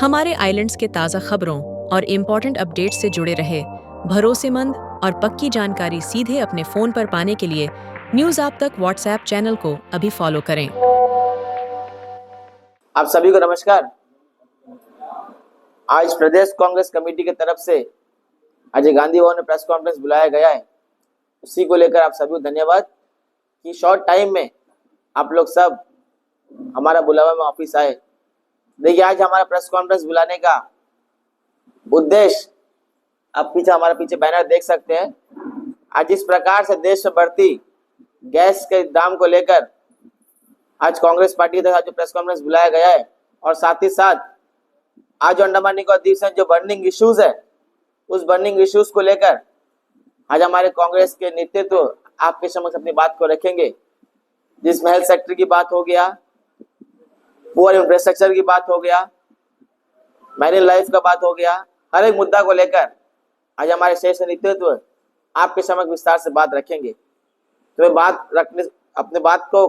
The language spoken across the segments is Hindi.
हमारे आइलैंड्स के ताज़ा खबरों और इम्पोर्टेंट अपडेट्स से जुड़े रहे भरोसेमंद और पक्की जानकारी सीधे अपने फ़ोन पर पाने के लिए न्यूज़ आप तक व्हाट्सएप चैनल को अभी फॉलो करें। आप सभी को नमस्कार। आज प्रदेश कांग्रेस कमेटी की तरफ से अजय गांधी भवन में प्रेस कॉन्फ्रेंस बुलाया गया है। उसी को लेकर आप सभी को धन्यवाद कि शॉर्ट टाइम में आप लोग सब हमारा बुलावा में ऑफिस आए। देखिए, आज हमारा प्रेस कॉन्फ्रेंस बुलाने का उद्देश्य आप हमारे पीछे बैनर देख सकते हैं। आज इस प्रकार से देश में बढ़ती गैस के दाम को लेकर आज कांग्रेस पार्टी द्वारा जो प्रेस कॉन्फ्रेंस बुलाया गया है, और साथ ही साथ आज अंडमान निकोबार द्वीप समूह जो बर्निंग इश्यूज है, उस बर्निंग इश्यूज को लेकर आज हमारे कांग्रेस के नेतृत्व आपके समक्ष अपनी बात को रखेंगे, जिसमें हेल्थ सेक्टर की बात हो गया, पुअर इंफ्रास्ट्रक्चर की बात हो गया, मैरिन लाइफ का बात हो गया। हर एक मुद्दा को लेकर आज हमारे शीर्ष नेतृत्व आपके समक्ष विस्तार से बात रखेंगे। तो मैं अपने बात को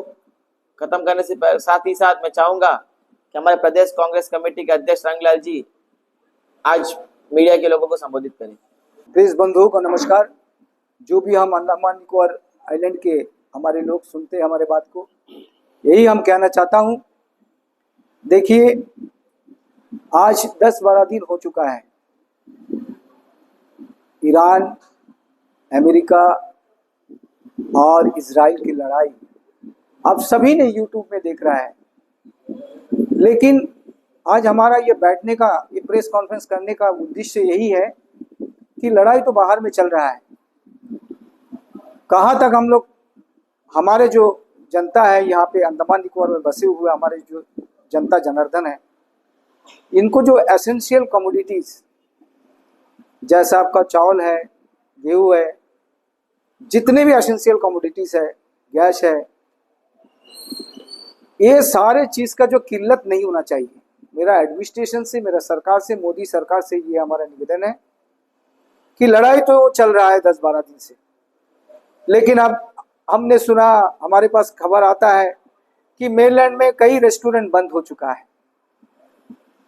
खत्म करने से साथ ही साथ मैं चाहूंगा कि हमारे प्रदेश कांग्रेस कमेटी के अध्यक्ष रंगलाल जी आज मीडिया के लोगों को संबोधित करें। प्रेस बंधुओं को नमस्कार। जो भी हम अंडमान निकोबार आइलैंड के हमारे लोग सुनते हैं हमारे बात को, यही हम कहना चाहता हूं। देखिए, आज 10-12 दिन हो चुका है। ईरान, अमेरिका और इजराइल की लड़ाई आप सभी ने यूट्यूब में देख रहा है। लेकिन आज हमारा ये बैठने का, ये प्रेस कॉन्फ्रेंस करने का उद्देश्य यही है कि लड़ाई तो बाहर में चल रहा है। कहाँ तक हम लोग, हमारे जो जनता है यहाँ पे अंडमान निकोबार में बसे हुए हमारे जो जनता जनार्दन है, इनको जो एसेंशियल कमोडिटीज जैसा आपका चावल है, गेहूँ है, जितने भी एसेंशियल कमोडिटीज है, गैस है, ये सारे चीज का जो किल्लत नहीं होना चाहिए। मेरा एडमिनिस्ट्रेशन से, मेरा सरकार से, मोदी सरकार से ये हमारा निवेदन है कि लड़ाई तो चल रहा है 10-12 दिन से, लेकिन अब हमने सुना, हमारे पास खबर आता है कि मेनलैंड में कई रेस्टोरेंट बंद हो चुका है।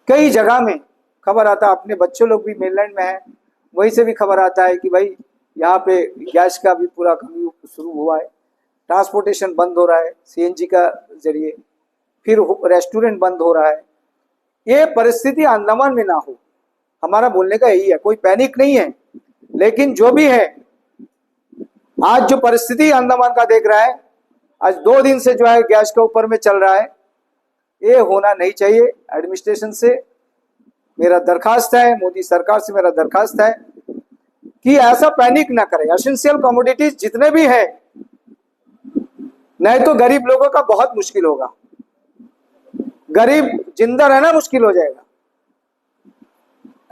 कई जगह में खबर आता है, अपने बच्चों लोग भी मेनलैंड में हैं, वहीं से भी खबर आता है कि भाई यहाँ पे गैस का भी पूरा कमी शुरू हुआ है, ट्रांसपोर्टेशन बंद हो रहा है सीएनजी का जरिए, फिर रेस्टोरेंट बंद हो रहा है। ये परिस्थिति अंडमान में ना हो, हमारा बोलने का यही है। कोई पैनिक नहीं है, लेकिन जो भी है, आज जो परिस्थिति अंडमान का देख रहा है, आज 2 दिन से जो है गैस के ऊपर में चल रहा है, ये होना नहीं चाहिए। एडमिनिस्ट्रेशन से मेरा दरखास्त है, मोदी सरकार से मेरा दरखास्त है कि ऐसा पैनिक ना करें। एसेंशियल कमोडिटीज जितने भी है, नहीं तो गरीब लोगों का बहुत मुश्किल होगा, गरीब जिंदा रहना मुश्किल हो जाएगा।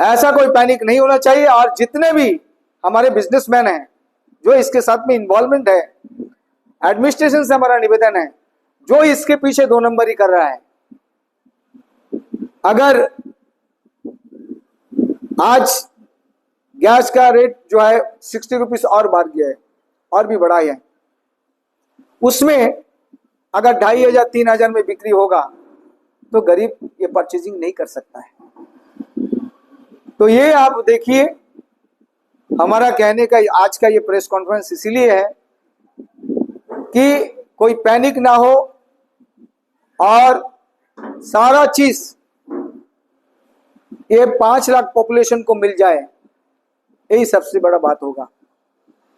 ऐसा कोई पैनिक नहीं होना चाहिए। और जितने भी हमारे बिजनेसमैन हैं जो इसके साथ में इन्वॉल्वमेंट है, एडमिनिस्ट्रेशन से हमारा निवेदन है, जो इसके पीछे 2 नंबर ही कर रहा है, अगर आज गैस का रेट जो है 60 रुपीज और बढ़ गया है, और भी बढ़ा है, उसमें अगर 2500-3000 में बिक्री होगा तो गरीब ये परचेजिंग नहीं कर सकता है। तो ये आप देखिए, हमारा कहने का आज का ये प्रेस कॉन्फ्रेंस इसीलिए है कि कोई पैनिक ना हो और सारा चीज ये 5 लाख पॉपुलेशन को मिल जाए, यही सबसे बड़ा बात होगा।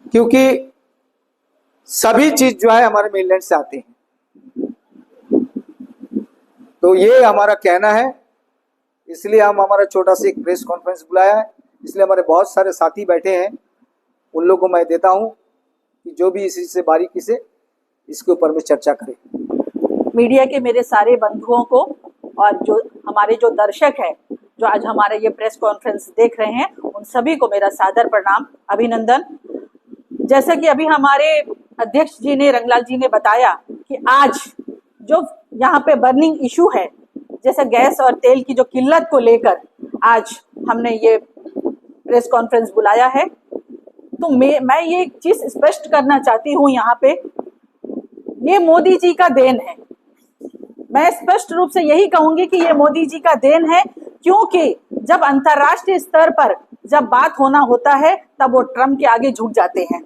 क्योंकि सभी चीज जो है हमारे मेनलैंड से आते हैं। तो ये हमारा कहना है, इसलिए हम हमारा छोटा सा एक प्रेस कॉन्फ्रेंस बुलाया है। इसलिए हमारे बहुत सारे साथी बैठे हैं, उन लोगों को मैं देता हूं कि जो भी इसी से बारीकी से इसके ऊपर में चर्चा करें। मीडिया के मेरे सारे बंधुओं को और जो हमारे जो दर्शक है, जो आज हमारे ये प्रेस कॉन्फ्रेंस देख रहे हैं, उन सभी को मेरा सादर प्रणाम, अभिनंदन। जैसा कि अभी हमारे अध्यक्ष जी ने, रंगलाल जी ने बताया कि आज जो यहाँ पे बर्निंग इशू है, जैसे गैस और तेल की जो किल्लत को लेकर आज हमने ये प्रेस कॉन्फ्रेंस बुलाया है। तो मैं ये चीज स्पष्ट करना चाहती हूँ यहाँ पे, ये मोदी जी का देन है। मैं स्पष्ट रूप से यही कहूंगी कि ये मोदी जी का देन है, क्योंकि जब अंतर्राष्ट्रीय स्तर पर जब बात होना होता है तब वो ट्रम्प के आगे झुक जाते हैं।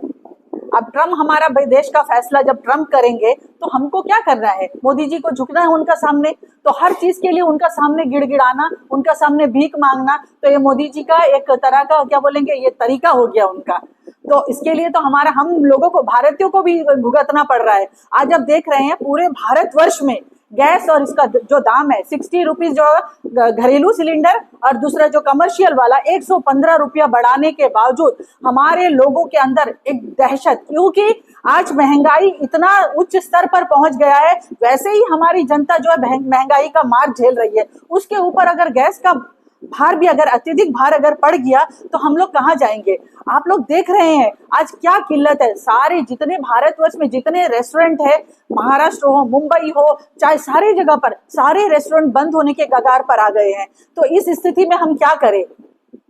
अब ट्रम्प हमारा देश का फैसला जब ट्रम्प करेंगे तो हमको क्या करना है? मोदी जी को झुकना है उनका सामने, तो हर चीज के लिए उनका सामने गिड़गिड़ाना, उनका सामने भीख मांगना, तो ये मोदी जी का एक तरह का क्या बोलेंगे, ये तरीका हो गया उनका। तो इसके लिए तो हम लोगों को, भारतीयों को भी भुगतना पड़ रहा है। आज आप देख रहे हैं पूरे भारतवर्ष में गैस और इसका जो दाम है 60 रुपीज जो घरेलू सिलेंडर और दूसरा जो कमर्शियल वाला 115 रुपया बढ़ाने के बावजूद हमारे लोगों के अंदर एक दहशत, क्योंकि आज महंगाई इतना उच्च स्तर पर पहुंच गया है। वैसे ही हमारी जनता जो है महंगाई का मार झेल रही है, उसके ऊपर अगर गैस का भार भी, अगर अत्यधिक भार अगर पड़ गया तो हम लोग कहाँ जाएंगे? आप लोग देख रहे हैं आज क्या किल्लत है। सारे जितने भारतवर्ष में जितने रेस्टोरेंट है, महाराष्ट्र हो, मुंबई हो, चाहे सारी जगह पर सारे रेस्टोरेंट बंद होने के कगार पर आ गए हैं। तो इस स्थिति में हम क्या करें?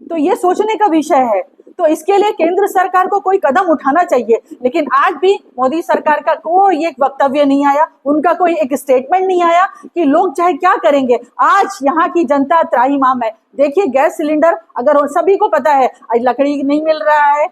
तो ये सोचने का विषय है। तो इसके लिए केंद्र सरकार को कोई कदम उठाना चाहिए, लेकिन आज भी मोदी सरकार का कोई एक वक्तव्य नहीं आया, उनका कोई एक स्टेटमेंट नहीं आया कि लोग चाहे क्या करेंगे। आज यहाँ की जनता त्राहिमाम है। देखिए गैस सिलेंडर, अगर सभी को पता है आज लकड़ी नहीं मिल रहा है,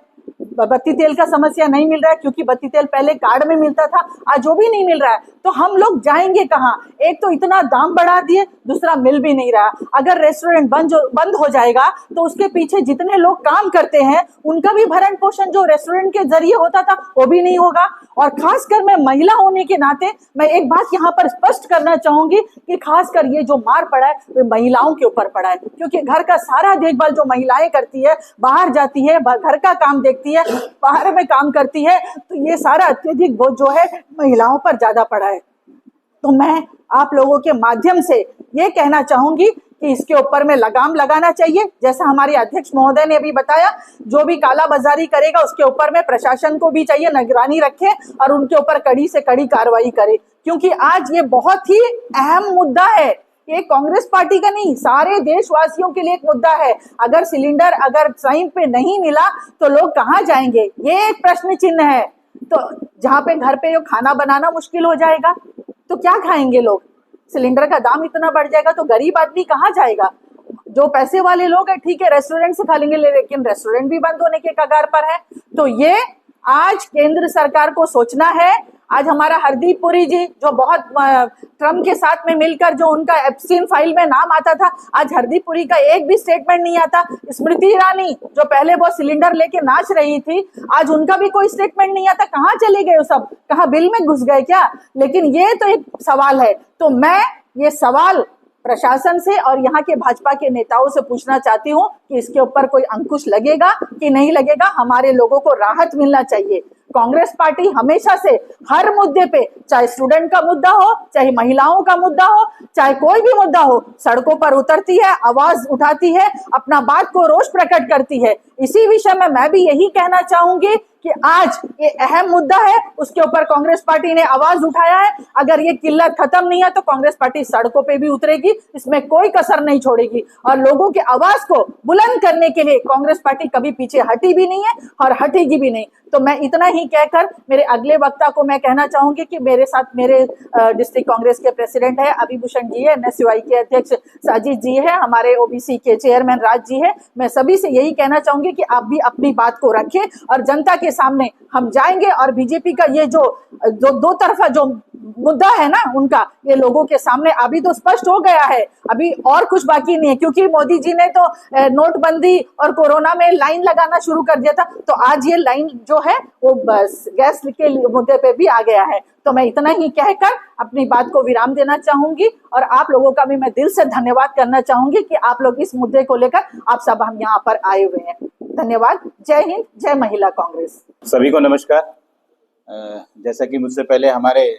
बत्ती तेल का समस्या नहीं मिल रहा है, क्योंकि बत्ती तेल पहले कार्ड में मिलता था, आज वो भी नहीं मिल रहा है। तो हम लोग जाएंगे कहाँ? एक तो इतना दाम बढ़ा दिए, दूसरा मिल भी नहीं रहा। अगर रेस्टोरेंट बंद हो जाएगा तो उसके पीछे जितने लोग काम करते हैं उनका भी भरण पोषण जो रेस्टोरेंट के जरिए होता था वो भी नहीं होगा। और खासकर मैं महिला होने के नाते मैं एक बात यहाँ पर स्पष्ट करना चाहूंगी कि खासकर ये जो मार पड़ा है वो महिलाओं के ऊपर पड़ा है, क्योंकि घर का सारा देखभाल जो महिलाएं करती है, बाहर जाती है, घर का काम देखती है, बाहर में काम करती है, तो ये सारा अत्यधिक बोझ जो है महिलाओं पर ज्यादा पड़ा है। तो मैं आप लोगों के माध्यम से ये कहना चाहूंगी कि इसके ऊपर में लगाम लगाना चाहिए। जैसा हमारे अध्यक्ष महोदय ने अभी बताया, जो भी काला बाजारी करेगा उसके ऊपर में प्रशासन को भी चाहिए निगरानी रखे और उनके ऊपर कड़ी से कड़ी कार्रवाई करे, क्योंकि आज ये बहुत ही अहम मुद्दा है। ये कांग्रेस पार्टी का नहीं, सारे देशवासियों के लिए एक मुद्दा है। अगर सिलेंडर अगर टाइम पे नहीं मिला तो लोग कहाँ जाएंगे, ये एक प्रश्न चिन्ह है। तो जहाँ पे घर पे जो खाना बनाना मुश्किल हो जाएगा तो क्या खाएंगे लोग? सिलेंडर का दाम इतना बढ़ जाएगा तो गरीब आदमी कहाँ जाएगा? जो पैसे वाले लोग हैं ठीक है रेस्टोरेंट से खा लेंगे, लेकिन रेस्टोरेंट भी बंद होने के कगार पर है। तो ये आज केंद्र सरकार को सोचना है। आज हमारा हरदीप पुरी जी जो बहुत ट्रम्प के साथ में मिलकर जो उनका एप्स्टीन फाइल में नाम आता था, आज हरदीप पुरी का एक भी स्टेटमेंट नहीं आता। स्मृति ईरानी जो पहले वो सिलेंडर लेके नाच रही थी, आज उनका भी कोई स्टेटमेंट नहीं आता। कहाँ चले गए वो सब? कहाँ बिल में घुस गए क्या? लेकिन ये तो एक सवाल है। तो मैं ये सवाल प्रशासन से और यहाँ के भाजपा के नेताओं से पूछना चाहती हूँ कि इसके ऊपर कोई अंकुश लगेगा कि नहीं लगेगा। हमारे लोगों को राहत मिलना चाहिए। कांग्रेस पार्टी हमेशा से हर मुद्दे पे, चाहे स्टूडेंट का मुद्दा हो, चाहे महिलाओं का मुद्दा हो, चाहे कोई भी मुद्दा हो, सड़कों पर उतरती है, आवाज उठाती है, अपना बात को रोष प्रकट करती है। इसी विषय में मैं भी यही कहना चाहूंगी कि आज ये अहम मुद्दा है, उसके ऊपर कांग्रेस पार्टी ने आवाज उठाया है। अगर ये किल्लत खत्म नहीं है तो कांग्रेस पार्टी सड़कों पे भी उतरेगी, इसमें कोई कसर नहीं छोड़ेगी। और लोगों की आवाज को बुलंद करने के लिए कांग्रेस पार्टी कभी पीछे हटी भी नहीं है और हटेगी भी नहीं। तो मैं इतना ही कहकर मेरे अगले वक्ता को मैं कहना चाहूंगी कि मेरे साथ मेरे डिस्ट्रिक्ट कांग्रेस के प्रेसिडेंट है अभिभूषण जी है, NSUI के अध्यक्ष साजिद जी है, हमारे OBC के चेयरमैन राज जी है। मैं सभी से यही कहना चाहूंगी कि आप भी अपनी बात को रखें और जनता के सामने हम जाएंगे और बीजेपी का ये जो दो तरफा जो मुद्दा है ना उनका, ये लोगों के सामने अभी तो स्पष्ट हो गया है, अभी और कुछ बाकी नहीं है। क्योंकि मोदी जी ने तो नोटबंदी और कोरोना में लाइन लगाना शुरू कर दिया था, तो आज ये लाइन जो है वो बस गैस के मुद्दे पे भी आ गया है। तो मैं इतना ही कहकर अपनी बात को विराम देना चाहूंगी और आप लोगों का भी मैं दिल से धन्यवाद करना चाहूंगी कि आप लोग इस मुद्दे को लेकर आप सब हम यहाँ पर आए हुए हैं। धन्यवाद। जय हिंद, जय महिला कांग्रेस। सभी को नमस्कार। जैसा कि मुझसे पहले हमारे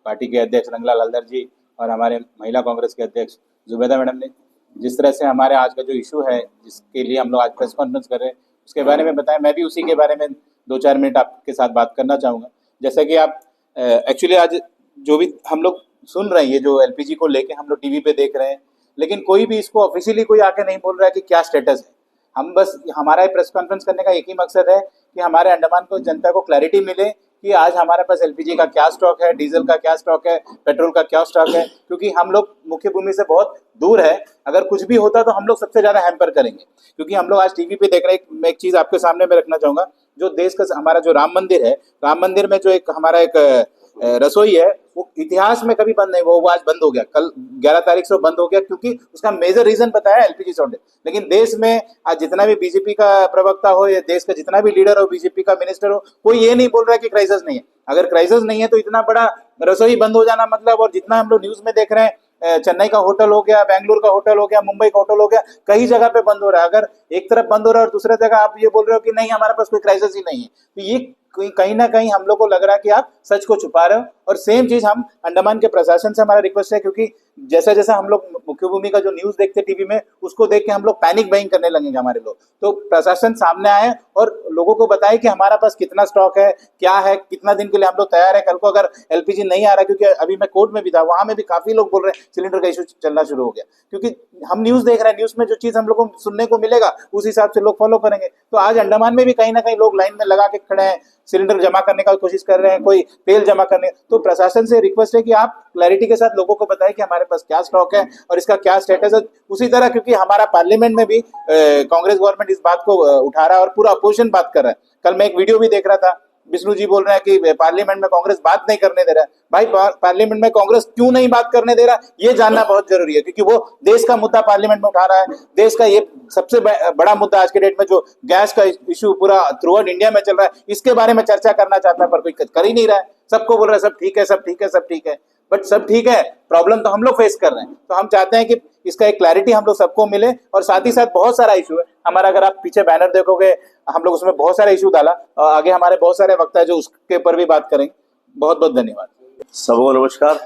पार्टी के अध्यक्ष रंगलाल हलदर जी और हमारे महिला कांग्रेस के अध्यक्ष जुबैदा मैडम ने जिस तरह से हमारे आज का जो इशू है जिसके लिए हम लोग आज प्रेस कॉन्फ्रेंस कर रहे हैं उसके बारे में बताया, मैं भी उसी के बारे में 2-4 मिनट आपके साथ बात करना चाहूँगा। जैसा कि आप एक्चुअली आज जो भी हम लोग सुन रहे हैं, ये जो LPG को लेके हम लोग TV पे देख रहे हैं, लेकिन कोई भी इसको ऑफिशियली कोई आके नहीं बोल रहा है कि क्या स्टेटस है। हम बस हमारा प्रेस कॉन्फ्रेंस करने का एक ही मकसद है कि हमारे अंडमान को जनता को क्लैरिटी मिले कि आज हमारे पास एलपीजी का क्या स्टॉक है, डीजल का क्या स्टॉक है, पेट्रोल का क्या स्टॉक है, क्योंकि हम लोग मुख्य भूमि से बहुत दूर है। अगर कुछ भी होता तो हम लोग सबसे ज्यादा हैम्पर करेंगे, क्योंकि हम लोग आज टीवी पे देख रहे हैं। मैं एक चीज आपके सामने में रखना चाहूंगा, जो देश का हमारा जो राम मंदिर है, राम मंदिर में जो एक हमारा एक रसोई है, वो इतिहास में कभी बंद नहीं हुआ, वो आज बंद हो गया। कल 11 तारीख से बंद हो गया, क्योंकि उसका मेजर रीजन बताया एलपीजी शॉर्टेज। लेकिन देश में आज जितना भी बीजेपी का प्रवक्ता हो या देश का जितना भी लीडर हो, बीजेपी का मिनिस्टर हो, कोई ये नहीं बोल रहा है कि क्राइसिस नहीं है। अगर क्राइसिस नहीं है तो इतना बड़ा रसोई बंद हो जाना मतलब, और जितना हम लोग न्यूज में देख रहे हैं, चेन्नई का होटल हो गया, बेंगलुरु का होटल हो गया, मुंबई का होटल हो गया, कई जगह पे बंद हो रहा है। अगर एक तरफ बंद हो रहा है और दूसरा जगह आप ये बोल रहे हो कि नहीं हमारे पास कोई क्राइसिस ही नहीं है, तो ये कहीं ना कहीं हम लोग को लग रहा है कि आप सच को छुपा रहे हो। और सेम चीज हम अंडमान के प्रशासन से हमारा रिक्वेस्ट है, क्योंकि जैसा जैसा हम लोग मुख्य भूमि का जो न्यूज देखते टीवी में, उसको देख के हम लोग पैनिक बाइंग करने लगेंगे हमारे लोग। तो प्रशासन सामने आए और लोगों को बताए कि हमारा पास कितना स्टॉक है, क्या है, कितना दिन के लिए हम लोग तैयार है। कल को अगर एलपीजी नहीं आ रहा, क्योंकि अभी मैं कोर्ट में भी था, वहां में भी काफी लोग बोल रहे हैं सिलेंडर का इशू चलना शुरू हो गया, क्योंकि हम न्यूज देख रहे हैं, न्यूज में जो चीज हम लोग को सुनने को मिलेगा उस हिसाब से लोग फॉलो करेंगे। तो आज अंडमान में भी कहीं ना कहीं लोग लाइन में लगा के खड़े हैं, सिलेंडर जमा करने का कोशिश कर रहे हैं, कोई तेल जमा करने। तो प्रशासन से रिक्वेस्ट है कि आप क्लैरिटी के साथ लोगों को बताएं कि हमारे पास क्या स्टॉक है और इसका क्या स्टेटस है। उसी तरह, क्योंकि हमारा पार्लियामेंट में भी कांग्रेस गवर्नमेंट इस बात को उठा रहा है और पूरा अपोजिशन बात कर रहा है। कल मैं एक वीडियो भी देख रहा था, विष्णु जी बोल रहे हैं कि पार्लियामेंट में कांग्रेस बात नहीं करने दे रहा है। भाई, पार्लियामेंट में कांग्रेस क्यों नहीं बात करने दे रहा, ये जानना बहुत जरूरी है, क्योंकि वो देश का मुद्दा पार्लियामेंट में उठा रहा है। देश का ये सबसे बड़ा मुद्दा आज के डेट में जो गैस का इशू पूरा थ्रू आउट इंडिया में चल रहा है, इसके बारे में चर्चा करना चाहता है, पर कोई कर ही नहीं रहा है। सबको बोल रहा है सब ठीक है, सब ठीक है, सब ठीक है, बट सब ठीक है, प्रॉब्लम तो हम लोग फेस कर रहे हैं। तो हम चाहते हैं कि इसका एक क्लैरिटी हम लोग सबको मिले। और साथ ही साथ बहुत सारा इशू है हमारा, अगर आप पीछे बैनर देखोगे, हम लोग उसमें बहुत सारे इशू डाला, और आगे हमारे बहुत सारे वक्ता है जो उसके ऊपर भी बात करेंगे। बहुत बहुत धन्यवाद। सबको नमस्कार।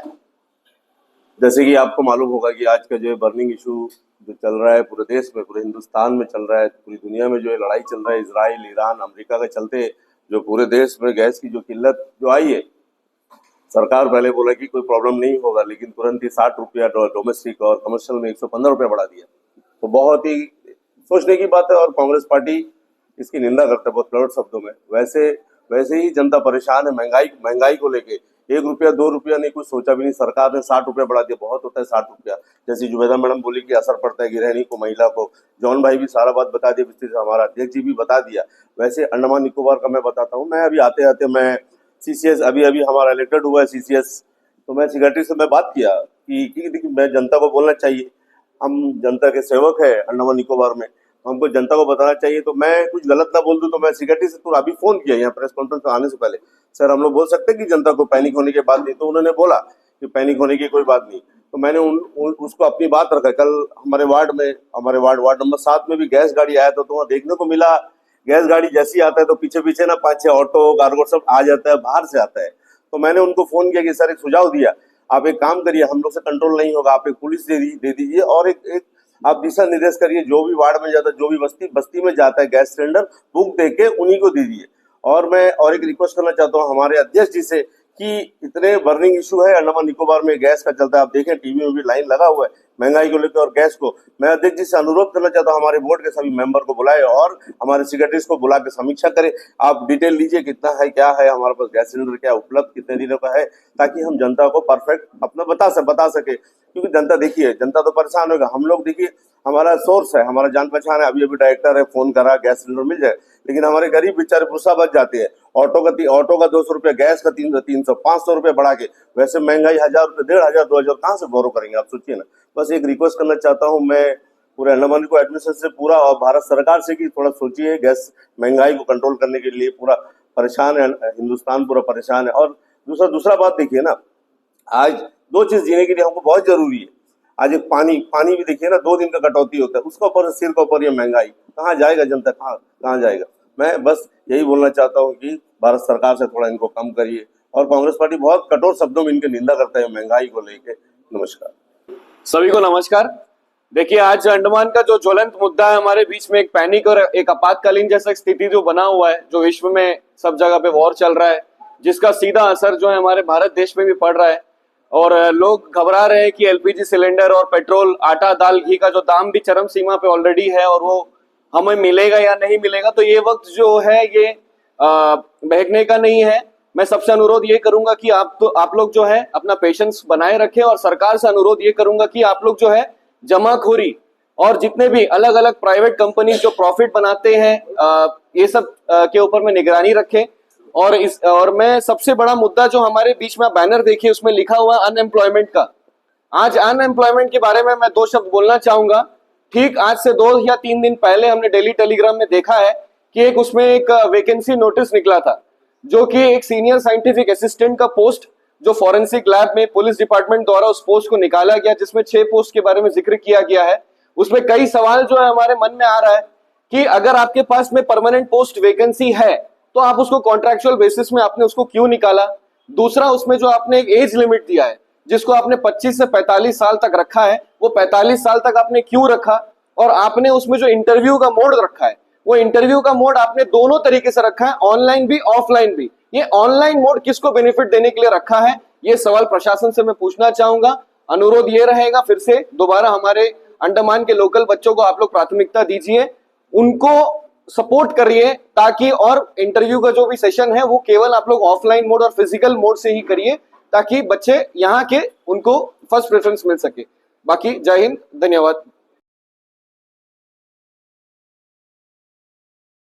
जैसे कि आपको मालूम होगा कि आज का जो बर्निंग इशू जो चल रहा है पूरे देश में, पूरे हिंदुस्तान में चल रहा है, पूरी दुनिया में जो लड़ाई चल रहा है इजराइल, ईरान, अमेरिका के चलते, जो पूरे देश में गैस की जो किल्लत जो आई है, सरकार पहले बोला कि कोई प्रॉब्लम नहीं होगा, लेकिन तुरंत ही 60 रुपया डोमेस्टिक और कमर्शियल में 115 रुपया बढ़ा दिया। तो बहुत ही सोचने की बात है, और कांग्रेस पार्टी इसकी निंदा करते हैं बहुत कड़वे शब्दों में। वैसे ही जनता परेशान है महंगाई को लेके। 1 रुपया 2 रुपया नहीं, कुछ सोचा भी नहीं, सरकार ने 60 रुपया बढ़ा दिया। बहुत होता है 60 रुपया। जैसे जुबैदा मैडम बोली कि असर पड़ता है गृहिणी को, महिला को। जॉन भाई भी सारा बात बता दिया विस्तृत से, हमारा अध्यक्ष जी भी बता दिया। वैसे अंडमान निकोबार का मैं बताता हूँ। मैं अभी आते आते मैं सीसीएस अभी हमारा इलेक्टेड हुआ है सीसीएस, तो मैं सेक्रेटरी से मैं बात किया कि देखिए मैं जनता को बोलना चाहिए, हम जनता के सेवक है अंडमान निकोबार में, हमको जनता को बताना चाहिए। तो मैं कुछ गलत ना बोल दूं, तो मैं सेक्रेटरी से तो अभी फोन किया यहाँ प्रेस कॉन्फ्रेंस में आने से पहले, सर हम लोग बोल सकते हैं कि जनता को पैनिक होने की बात नहीं। तो उन्होंने बोला कि पैनिक होने की कोई बात नहीं। तो मैंने उसको अपनी बात रखा। कल हमारे वार्ड नंबर 7 में भी गैस गाड़ी आया था, तो वहाँ देखने को मिला गैस गाड़ी जैसी आता है तो पीछे पीछे ना 5-6 ऑटो कार्गो सब आ जाता है, बाहर से आता है। तो मैंने उनको फोन किया कि सर एक सुझाव दिया, आप एक काम करिए, हम लोग से कंट्रोल नहीं होगा, आप एक पुलिस दे दीजिए, और एक आप दिशा निर्देश करिए, जो भी वार्ड में जाता है, जो भी बस्ती में जाता है गैस सिलेंडर, बुक देके उन्हीं को दीजिए। और मैं और एक रिक्वेस्ट करना चाहता हूँ हमारे अध्यक्ष जी से कि इतने बर्निंग इशू है अंडमान निकोबार में गैस का चलता है, आप देखें टीवी में भी लाइन लगा हुआ है महंगाई को लेकर और गैस को। मैं अध्यक्ष जी से अनुरोध करना चाहता हूँ हमारे बोर्ड के सभी मेंबर को बुलाए और हमारे सेक्रेटरीज को बुला के समीक्षा करें। आप डिटेल लीजिए कितना है, क्या है, हमारे पास गैस सिलेंडर क्या उपलब्ध कितने दिनों का है, ताकि हम जनता को परफेक्ट अपना बता सके। क्योंकि जनता देखिए, जनता तो परेशान होगा। हम लोग देखिए हमारा सोर्स है, हमारा जान पहचान है, अभी डायरेक्टर है, फोन करा गैस सिलेंडर मिल जाए, लेकिन हमारे गरीब बेचारे पुरसा बच जाते हैं। ऑटो का 200 रुपया, गैस का 300 500 रुपया बढ़ा के, वैसे महंगाई 1000 रुपये 1500 2000 कहाँ से बोरो करेंगे, आप सोचिए ना। बस एक रिक्वेस्ट करना चाहता हूँ मैं पूरे अंडमान को एडमिनिस्ट्रेशन से पूरा और भारत सरकार से कि थोड़ा सोचिए, गैस महंगाई को कंट्रोल करने के लिए पूरा परेशान है, हिंदुस्तान पूरा परेशान है। और दूसरा बात देखिए ना, आज 2 चीज जीने के लिए हमको बहुत जरूरी है। आज एक पानी भी देखिए ना, 2 दिन का कटौती होता है, उसका ऊपर सिर का ऊपर ये महंगाई, कहाँ जाएगा जनता, कहाँ जाएगा। मैं बस यही बोलना चाहता हूँ कि भारत सरकार से थोड़ा इनको कम करिए। और कांग्रेस पार्टी बहुत कठोर शब्दों में इनकी निंदा करता है महंगाई को लेके। नमस्कार सभी को नमस्कार। देखिए, आज अंडमान का जो ज्वलंत मुद्दा है, हमारे बीच में एक पैनिक और एक आपातकालीन जैसा स्थिति जो बना हुआ है, जो विश्व में सब जगह पे वॉर चल रहा है, जिसका सीधा असर जो है हमारे भारत देश में भी पड़ रहा है। और लोग घबरा रहे हैं कि एलपीजी सिलेंडर और पेट्रोल, आटा, दाल, घी का जो दाम भी चरम सीमा पे ऑलरेडी है, और वो हमें मिलेगा या नहीं मिलेगा। तो ये वक्त जो है ये बहकने का नहीं है, मैं सबसे अनुरोध ये करूंगा कि आप लोग जो है अपना पेशेंस बनाए रखें, और सरकार से अनुरोध ये करूंगा कि आप लोग जो है जमाखोरी और जितने भी अलग अलग प्राइवेट कंपनी जो प्रॉफिट बनाते हैं ये सब के ऊपर में निगरानी रखें। और मैं सबसे बड़ा मुद्दा जो हमारे बीच में बैनर देखिए उसमें लिखा हुआ अनएम्प्लॉयमेंट का। आज अनएम्प्लॉयमेंट के बारे में मैं 2 शब्द बोलना चाहूंगा। ठीक आज से 2 या 3 दिन पहले हमने डेली टेलीग्राम में देखा है कि उसमें एक वैकेंसी नोटिस निकला था, जो कि एक सीनियर साइंटिफिक असिस्टेंट का पोस्ट जो फॉरेंसिक लैब में पुलिस डिपार्टमेंट द्वारा उस पोस्ट को निकाला गया, जिसमें 6 पोस्ट के बारे में जिक्र किया गया है। उसमें कई सवाल जो है हमारे मन में आ रहा है कि अगर आपके पास में परमानेंट पोस्ट वैकेंसी है तो आप उसको कॉन्ट्रैक्चुअल बेसिस में आपने उसको क्यों निकाला। दूसरा, उसमें जो आपने एक एज लिमिट दिया है जिसको आपने 25 से 45 साल तक रखा है, वो 45 साल तक आपने क्यों रखा। और आपने उसमें जो इंटरव्यू का मोड रखा है, वो इंटरव्यू का मोड आपने दोनों तरीके से रखा है, ऑनलाइन भी ऑफलाइन भी। ये ऑनलाइन मोड किसको बेनिफिट देने के लिए रखा है, ये सवाल प्रशासन से मैं पूछना चाहूंगा। अनुरोध ये रहेगा फिर से दोबारा हमारे अंडमान के लोकल बच्चों को आप लोग प्राथमिकता दीजिए, उनको सपोर्ट करिए, ताकि और इंटरव्यू का जो भी सेशन है वो केवल आप लोग ऑफलाइन मोड और फिजिकल मोड से ही करिए, ताकि बच्चे यहाँ के उनको फर्स्ट प्रेफरेंस मिल सके। बाकी जय हिंद, धन्यवाद।